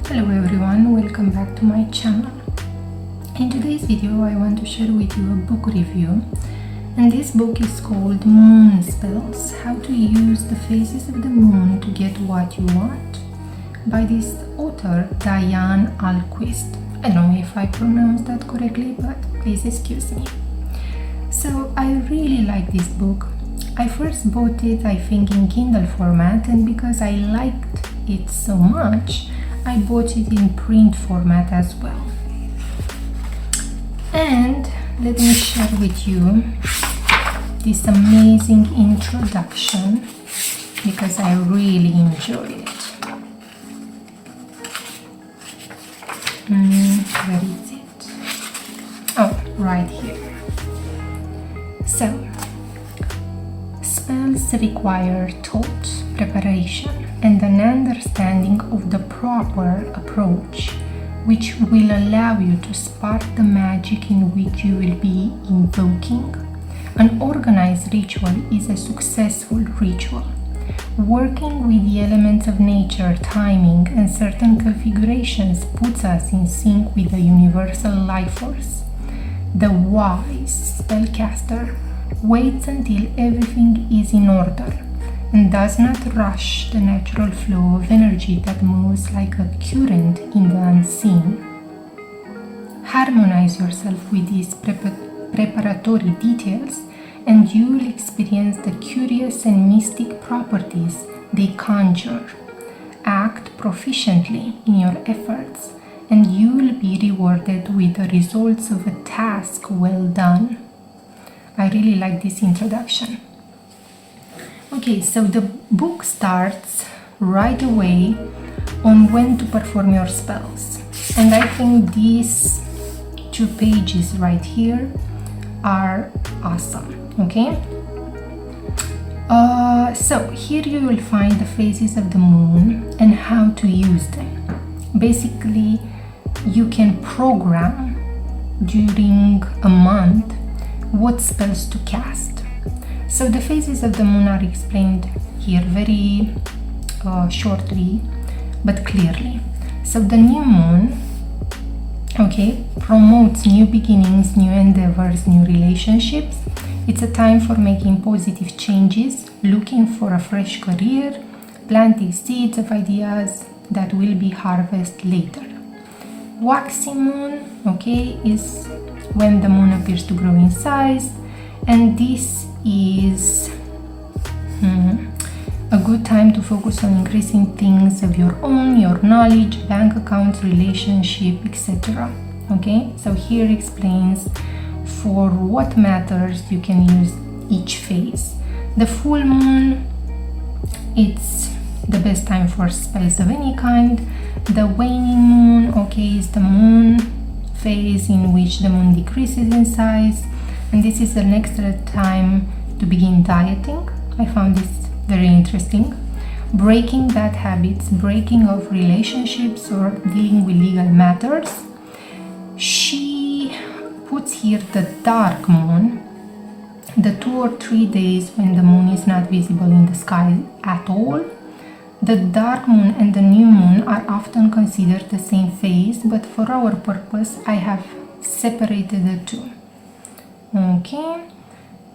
Hello everyone, welcome back to my channel. In today's video I want to share with you a book review, and this book is called Moon Spells: How to Use the Phases of the Moon to Get What You Want, by this author Diane Ahlquist. I don't know if I pronounced that correctly, but please excuse me. So I really like this book. I first bought it, I think, in Kindle format, and because I liked it so much, I bought it in print format as well. And let me share with you this amazing introduction because I really enjoyed it. Where is it? Oh, right here. So, spells require thought, preparation, and an understanding of the proper approach, which will allow you to spark the magic in which you will be invoking. An organized ritual is a successful ritual. Working with the elements of nature, timing, and certain configurations puts us in sync with the universal life force. The wise spellcaster waits until everything is in order and does not rush the natural flow of energy that moves like a current in the unseen. Harmonize yourself with these preparatory details, and you will experience the curious and mystic properties they conjure. Act proficiently in your efforts, and you will be rewarded with the results of a task well done. I really like this introduction. Okay, so the book starts right away on when to perform your spells. And I think these 2 pages right here are awesome, okay? So here you will find the phases of the moon and how to use them. Basically, you can program during a month what spells to cast. So the phases of the moon are explained here very shortly but clearly. So the new moon, okay, promotes new beginnings, new endeavors, new relationships. It's a time for making positive changes, looking for a fresh career, planting seeds of ideas that will be harvested later. Waxing moon, okay, is when the moon appears to grow in size, and this is a good time to focus on increasing things of your own, your knowledge, bank accounts, relationship, etc. Okay, so here explains for what matters you can use each phase. The full moon, it's the best time for spells of any kind. The waning moon, okay, is the moon phase in which the moon decreases in size, and this is an extra time to begin dieting. I found this very interesting. Breaking bad habits, breaking of relationships, or dealing with legal matters. She puts here the dark moon, the 2 or 3 days when the moon is not visible in the sky at all. The dark moon and the new moon are often considered the same phase, but for our purpose I have separated the 2. Okay,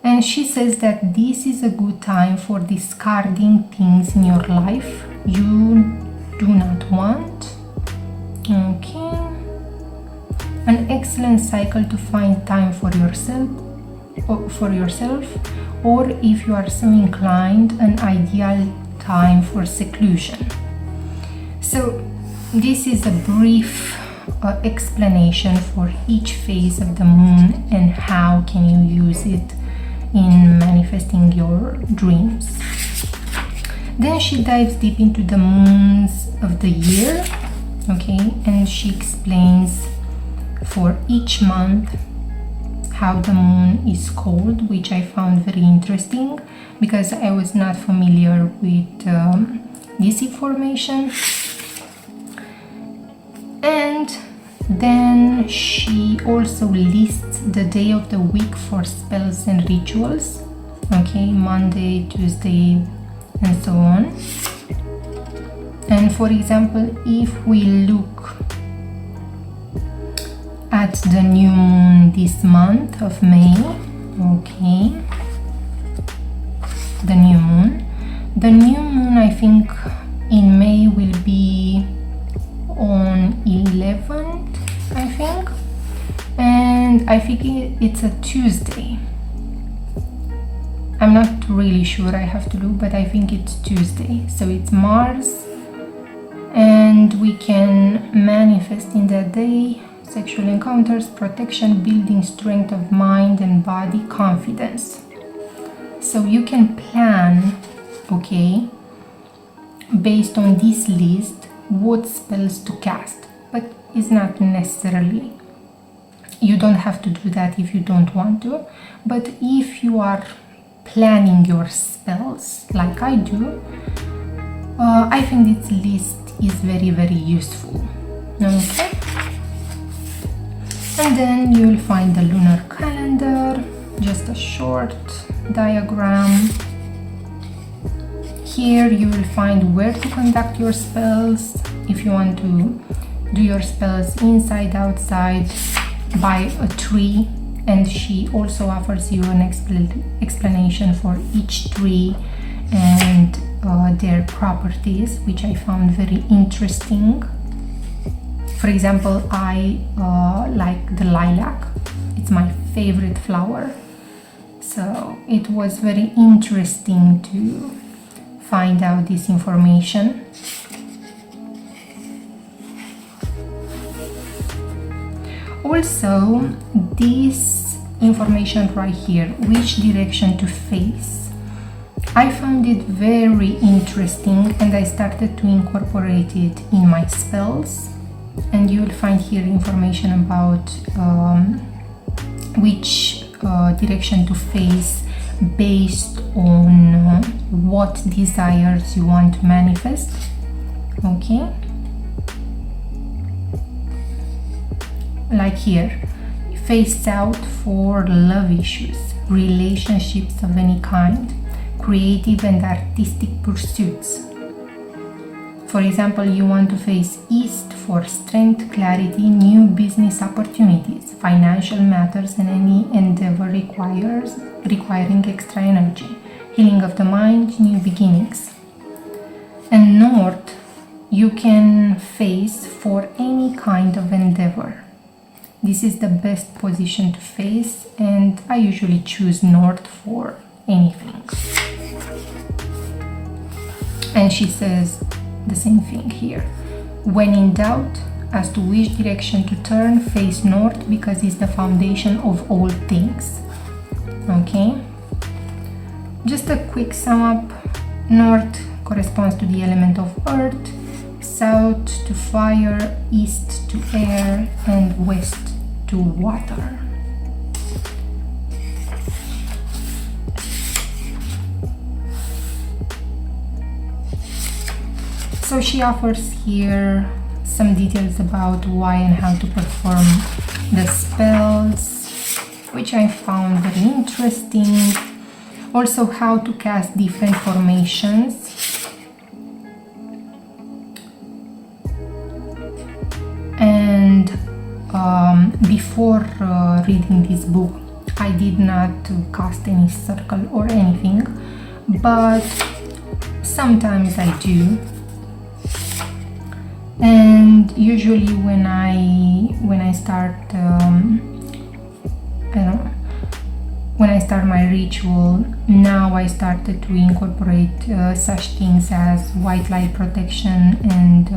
and she says that this is a good time for discarding things in your life you do not want. Okay, an excellent cycle to find time for yourself, or if you are so inclined, an ideal time for seclusion. So this is a brief explanation for each phase of the moon and how can you use it in manifesting your dreams. Then she dives deep into the moons of the year, okay, and she explains for each month how the moon is called, which I found very interesting because I was not familiar with this information. And then she also lists the day of the week for spells and rituals, okay, Monday, Tuesday, and so on. And for example, if we look at the new moon this month of May, okay, the new moon I think in May will be on 11th, I think, and I think it's a Tuesday. I'm not really sure, I have to look, but I think it's Tuesday. So it's Mars, and we can manifest in that day sexual encounters, protection, building strength of mind and body, confidence. So you can plan, okay, based on this list, what spells to cast, but it's not necessarily, you don't have to do that if you don't want to. But if you are planning your spells like I do, I think this list is very, very useful. Okay, and then you'll find the lunar calendar, just a short diagram. Here you will find where to conduct your spells, if you want to do your spells inside, outside, by a tree, and she also offers you an explanation for each tree and their properties, which I found very interesting. For example, I like the lilac, it's my favorite flower, so it was very interesting to find out this information. Also, this information right here, which direction to face, I found it very interesting and I started to incorporate it in my spells. And you will find here information about which direction to face based on what desires you want to manifest. Okay, like here, face south for love issues, relationships of any kind, creative and artistic pursuits. For example, you want to face east for strength, clarity, new business opportunities, financial matters, and any endeavor requiring extra energy, healing of the mind, new beginnings. And north, you can face for any kind of endeavor. This is the best position to face, and I usually choose north for anything. And she says the same thing here. When in doubt as to which direction to turn, face north because it's the foundation of all things. Okay? Just a quick sum up. North corresponds to the element of earth, south to fire, east to air, and west to water. So she offers here some details about why and how to perform the spells, which I found very interesting. Also how to cast different formations. And before reading this book, I did not cast any circle or anything, but sometimes I do. And usually when I start when I start my ritual, now I started to incorporate such things as white light protection and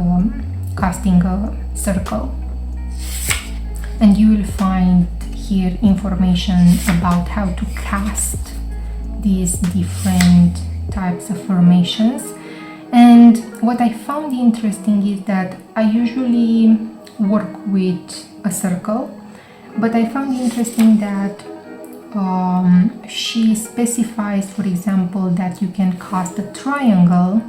casting a circle. And you will find here information about how to cast these different types of formations. And what I found interesting is that I usually work with a circle, but I found interesting that she specifies, for example, that you can cast a triangle,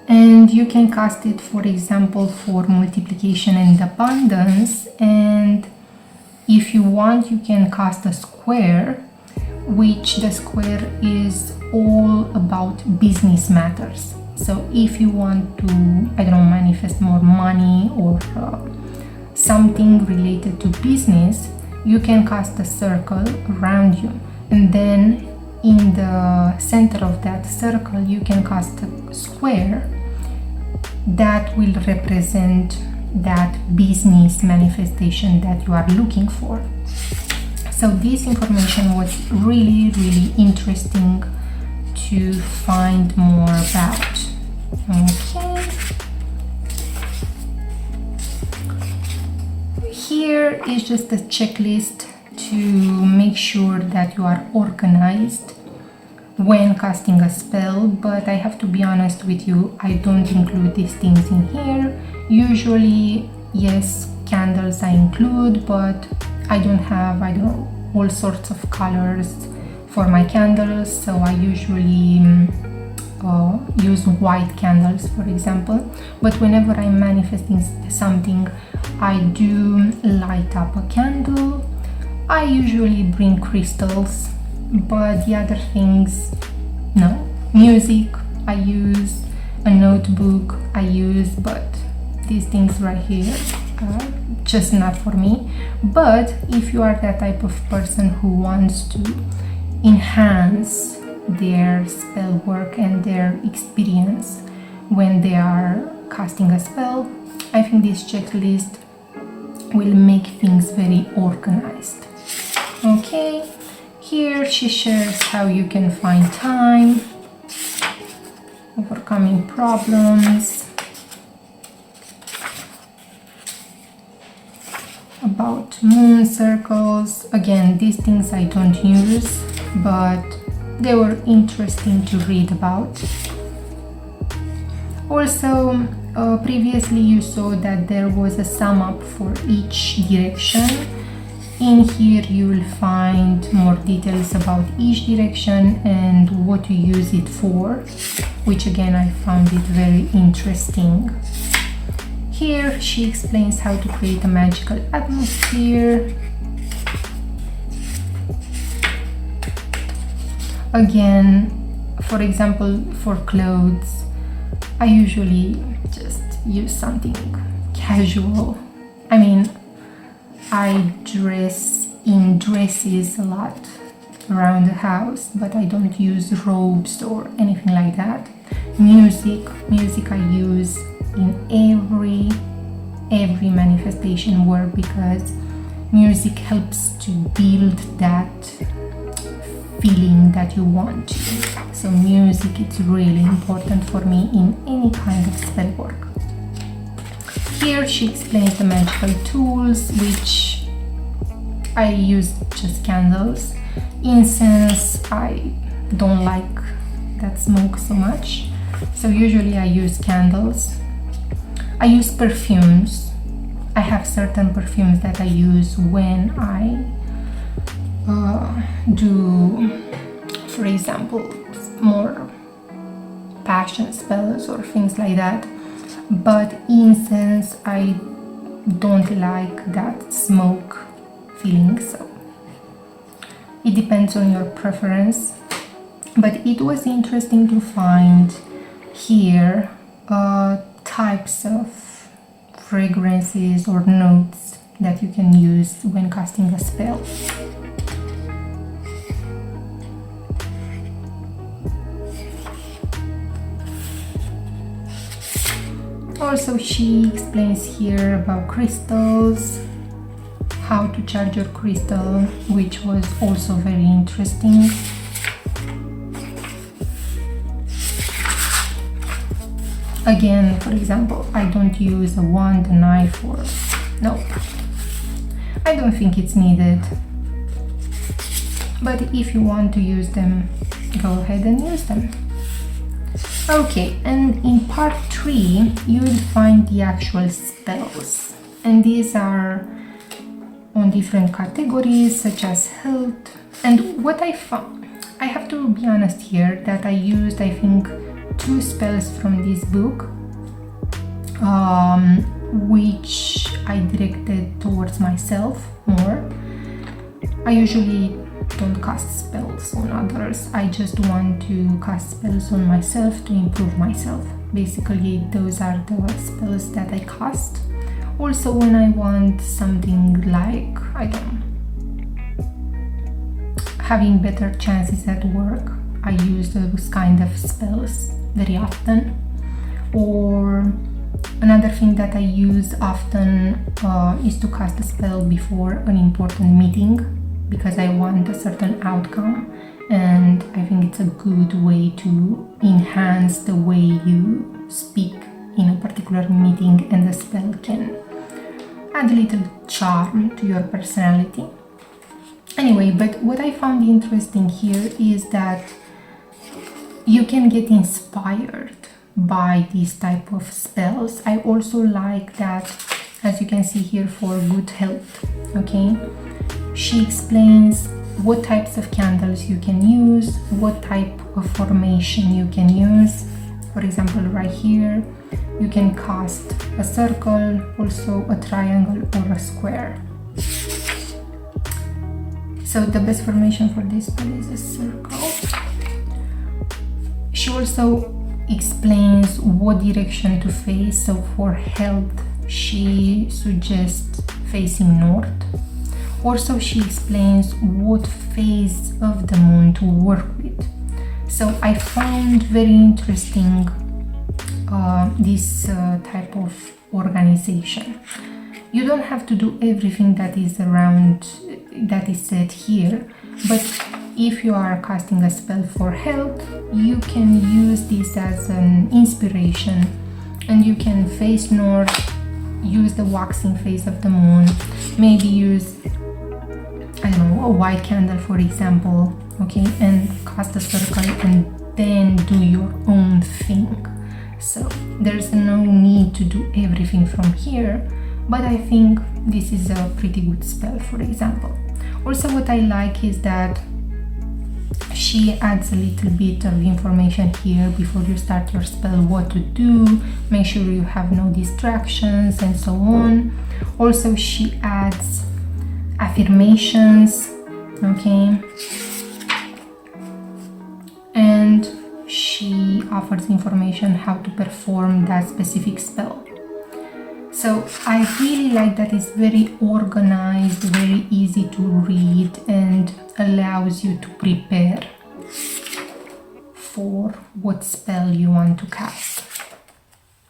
and you can cast it, for example, for multiplication and abundance. And if you want, you can cast a square, which the square is all about business matters. So if you want to, I don't know, manifest more money or something related to business, you can cast a circle around you, and then in the center of that circle you can cast a square that will represent that business manifestation that you are looking for. So this information was really interesting to find more about. Okay. Here is just a checklist to make sure that you are organized when casting a spell, but I have to be honest with you, I don't include these things in here. Usually, yes, candles I include, but I don't have, I don't know, all sorts of colors for my candles, so I usually use white candles, for example. But whenever I'm manifesting something, I do light up a candle. I usually bring crystals, but the other things, no. Music I use, a notebook I use, but these things right here are just not for me. But if you are that type of person who wants to enhance their spell work and their experience when they are casting a spell, I think this checklist will make things very organized. Okay, here she shares how you can find time, overcoming problems, about moon circles. Again, these things I don't use, but they were interesting to read about. Also, previously you saw that there was a sum up for each direction. In here you will find more details about each direction and what to use it for, which again I found it very interesting. Here she explains how to create a magical atmosphere. Again, for example, for clothes, I usually just use something casual. I mean, I dress in dresses a lot around the house, but I don't use robes or anything like that. Music I use in every manifestation work, because music helps to build that feeling that you want to. So music is really important for me in any kind of spell work. Here she explains the magical tools, which I use just candles. Incense, I don't like that smoke so much, so usually I use candles. I use perfumes. I have certain perfumes that I use when I do, for example, more passion spells or things like that. But incense, I don't like that smoke feeling, so it depends on your preference. But it was interesting to find here types of fragrances or notes that you can use when casting a spell. Also, she explains here about crystals, how to charge your crystal, which was also very interesting. Again, for example, I don't use a wand, a knife, or no, I don't think it's needed. But if you want to use them, go ahead and use them. Okay, and in part 3 you will find the actual spells, and these are on different categories such as health. And what I found, I have to be honest here, that I used, I think, 2 spells from this book, which I directed towards myself more. I usually don't cast spells on others. I just want to cast spells on myself to improve myself. Basically, those are the spells that I cast. Also, when I want something like, I don't know, having better chances at work, I use those kind of spells very often. Or another thing that I use often is to cast a spell before an important meeting, because I want a certain outcome, and I think it's a good way to enhance the way you speak in a particular meeting, and the spell can add a little charm to your personality. Anyway, but what I found interesting here is that you can get inspired by these type of spells. I also like that, as you can see here, for good health. Okay, she explains what types of candles you can use, what type of formation you can use. For example, right here you can cast a circle, also a triangle or a square. So the best formation for this spell is a circle. She also explains what direction to face. So for health, she suggests facing north. Also, she explains what phase of the moon to work with. So I found very interesting this type of organization. You don't have to do everything that is around, that is said here, but if you are casting a spell for health, you can use this as an inspiration, and you can face north, use the waxing phase of the moon, maybe use, I don't know, a white candle for example, okay, and cast a circle and then do your own thing. So there's no need to do everything from here, but I think this is a pretty good spell, for example. Also, what I like is that she adds a little bit of information here before you start your spell, what to do, make sure you have no distractions and so on. Also, she adds affirmations, okay, and she offers information how to perform that specific spell. So I really like that it's very organized, very easy to read, and allows you to prepare for what spell you want to cast.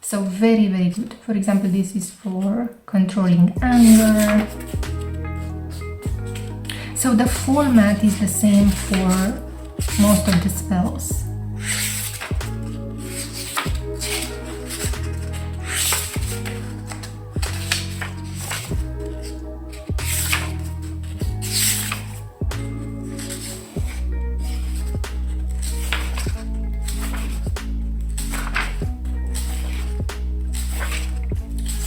So very, very good. For example, this is for controlling anger. So the format is the same for most of the spells.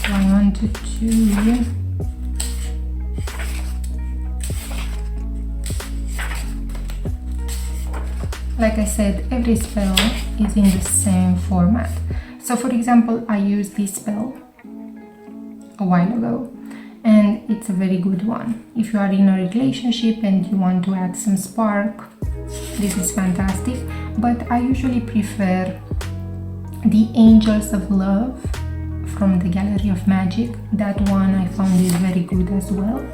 So I wanted to like I said, every spell is in the same format. So for example, I used this spell a while ago, and it's a very good one. If you are in a relationship and you want to add some spark, this is fantastic. But I usually prefer the Angels of Love from the Gallery of Magic. That one I found is very good as well.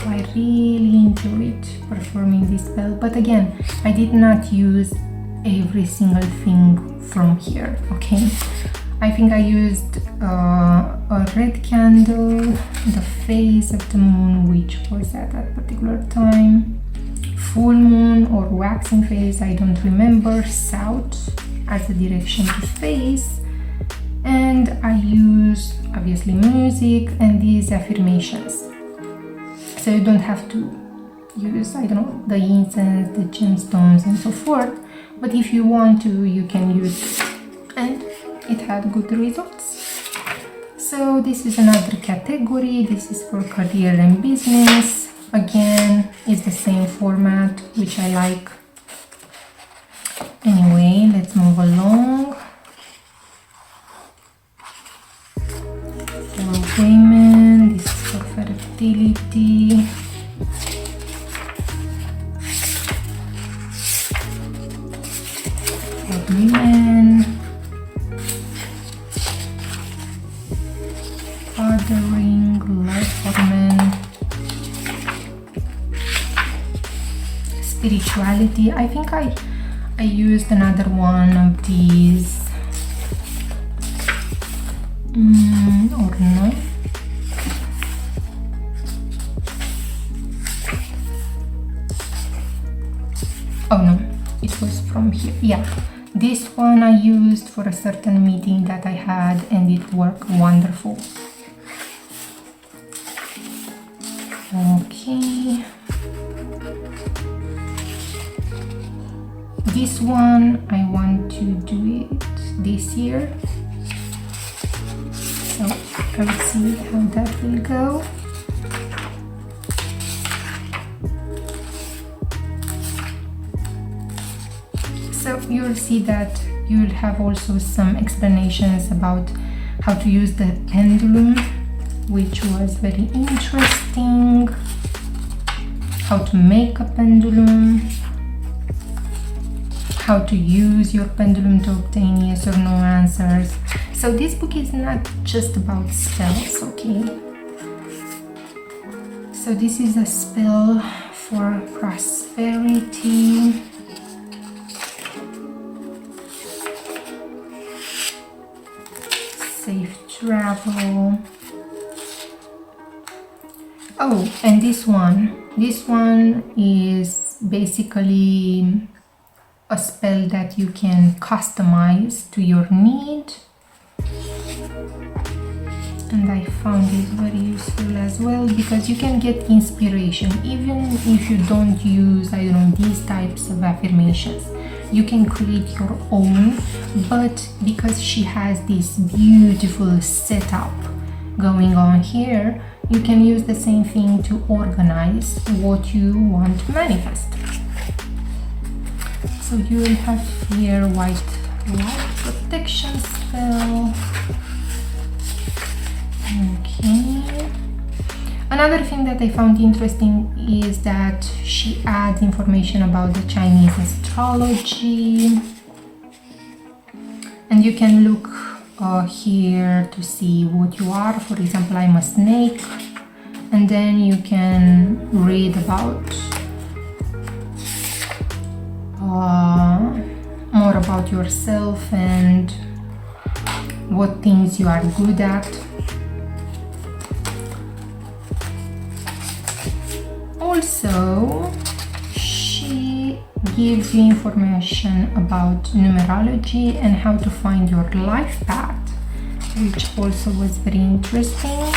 I really enjoyed performing this spell, but again, I did not use every single thing from here, okay? I think I used a red candle, the phase of the moon, which was at that particular time, full moon or waxing phase, I don't remember, south as a direction to face, and I use obviously music and these affirmations. So you don't have to use, I don't know, the incense, the gemstones and so forth, but if you want to, you can use it, and it had good results. So this is another category. This is for career and business. Again, it's the same format, which I like. Anyway, let's move along. For women, this is for fertility. fathering, love for men, spirituality. I think I used another one of these, or no. Oh no, it was from here. Yeah, this one I used for a certain meeting that I had, and it worked wonderful. Okay. This one I want to do it this year, so I will see how that will go. So you'll see that you'll have also some explanations about how to use the pendulum, which was very interesting, how to make a pendulum, how to use your pendulum to obtain yes or no answers. So this book is not just about spells, okay? So this is a spell for prosperity, safe travel. Oh, and this one is basically a spell that you can customize to your need, and I found it very useful as well, because you can get inspiration even if you don't use, I don't know, these types of affirmations. You can create your own, but because she has this beautiful setup going on here, you can use the same thing to organize what you want to manifest. So you will have here white light protection spell. Okay. Another thing that I found interesting is that she adds information about the Chinese astrology, and you can look here to see what you are. For example, I'm a snake, and then you can read about more about yourself and what things you are good at. Also, she gives you information about numerology and how to find your life path, which also was very interesting.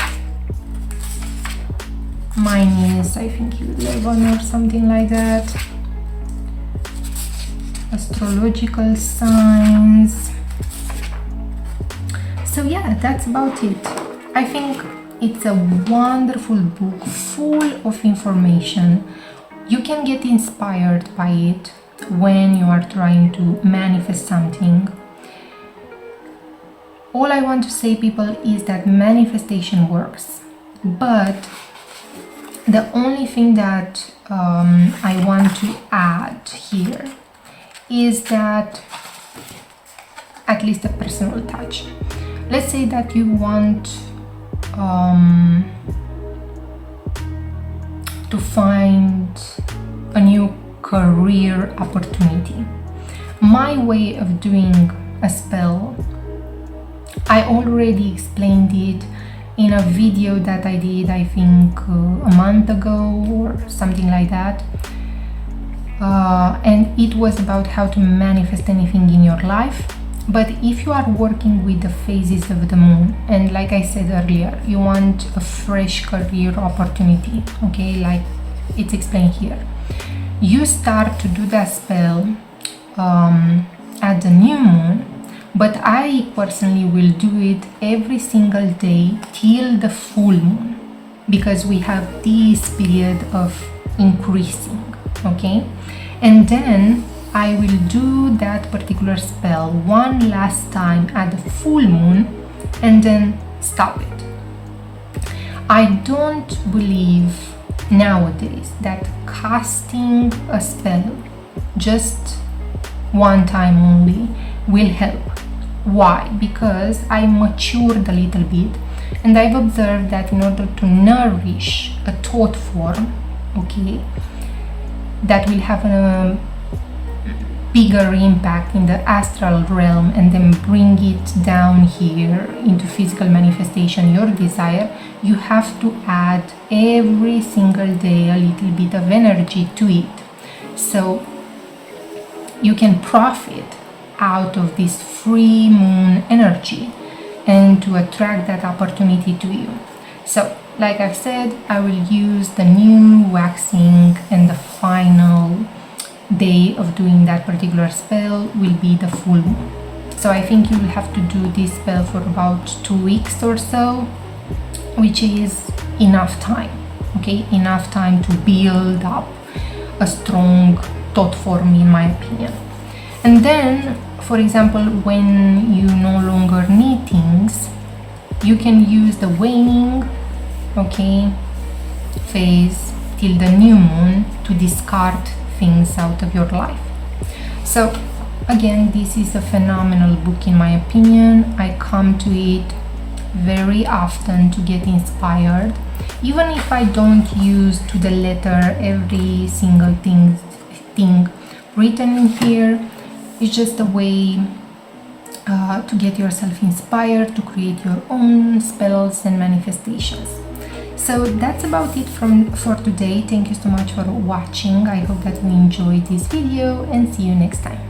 Mine is, I think, 11 or something like that. Astrological signs. So yeah, that's about it. I think it's a wonderful book full of information. You can get inspired by it when you are trying to manifest something. All I want to say, people, is that manifestation works, but the only thing that I want to add here is that, at least a personal touch. Let's say that you want to find a new career opportunity. My way of doing a spell, I already explained it in a video that I did, I think a month ago or something like that. And it was about how to manifest anything in your life. But if you are working with the phases of the moon, and like I said earlier, you want a fresh career opportunity, okay, like it's explained here, you start to do that spell at the new moon. But I personally will do it every single day till the full moon, because we have this period of increasing, okay? And then I will do that particular spell one last time at the full moon and then stop it. I don't believe nowadays that casting a spell just one time only will help. Why? Because I matured a little bit. And I've observed that in order to nourish a thought form, okay, that will have a bigger impact in the astral realm and then bring it down here into physical manifestation, your desire, you have to add every single day a little bit of energy to it. So you can profit out of this free moon energy and to attract that opportunity to you. So like I've said, I will use the new waxing, and the final day of doing that particular spell will be the full moon. So I think you will have to do this spell for about 2 weeks or so, which is enough time, okay? Enough time to build up a strong thought form, in my opinion. And then, for example, when you no longer need things, you can use the waning, okay, phase till the new moon to discard things out of your life. So again, this is a phenomenal book in my opinion. I come to it very often to get inspired, even if I don't use to the letter every single thing written in here. It's just a way to get yourself inspired to create your own spells and manifestations. So that's about it for today. Thank you so much for watching. I hope that you enjoyed this video, and see you next time.